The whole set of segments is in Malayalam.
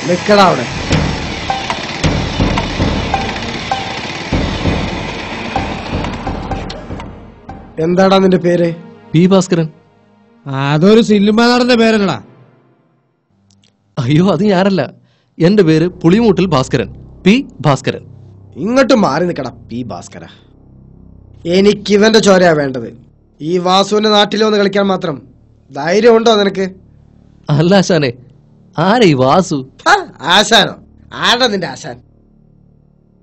നിക്കടാ അവിടെ. എന്താടാ നിന്റെ പേര്? പി ഭാസ്കരൻ. അതൊരു സിനിമ നടന്റെ പേരല്ലടാ. അയ്യോ, അത് ഞാനല്ല. എന്റെ പേര് പുളിമൂട്ടിൽ ഭാസ്കരൻ, പി ഭാസ്കരൻ. ഇങ്ങോട്ട് മാറി നിക്കടാ പി ഭാസ്കര. എനിക്കിവന്റെ ചോരയാ വേണ്ടത്. ഈ വാസുവിന്റെ നാട്ടിൽ വന്ന് കളിക്കാൻ മാത്രം ധൈര്യമുണ്ടോ നിനക്ക്? അല്ല ആശാനെ, ആരെ ഈ വാസു? ആശാനോ? ആരാ നിന്റെ ആശാൻ?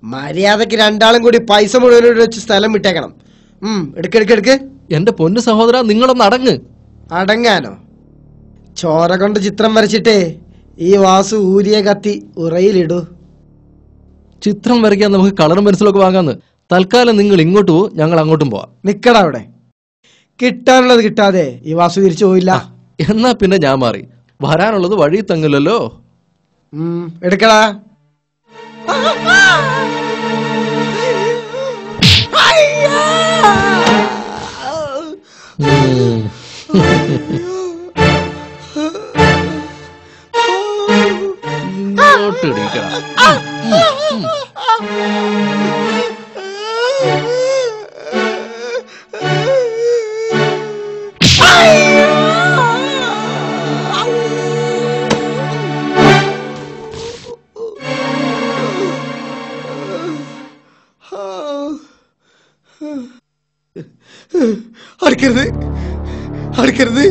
മര്യാദക്ക് രണ്ടാളും കൂടി പൈസ മുഴുവനോട് വെച്ച് സ്ഥലം വിട്ടേക്കണം. എടുക്ക്. എന്റെ പൊന്നു സഹോദര, നിങ്ങളൊന്ന് അടങ്ങ്. അടങ്ങാനോ? ചോര കൊണ്ട് ചിത്രം വരച്ചിട്ടേ ഈ വാസു ഊരിയ കത്തി ഉറയിലിടൂ. ചിത്രം വരയ്ക്കാൻ നമുക്ക് കളറും പെൻസിലൊക്കെ വാങ്ങാന്ന്. തൽക്കാലം നിങ്ങൾ ഇങ്ങോട്ട് പോ, ഞങ്ങൾ അങ്ങോട്ടും പോവാം. നിക്കടാ അവിടെ. കിട്ടാനുള്ളത് കിട്ടാതെ ഈ വാസു തിരിച്ചു പോയില്ല. എന്നാ പിന്നെ ഞാൻ മാറി. വരാനുള്ളത് വഴി തങ്ങില്ലല്ലോ. എടുക്കടാ. അടുക്കരുത്.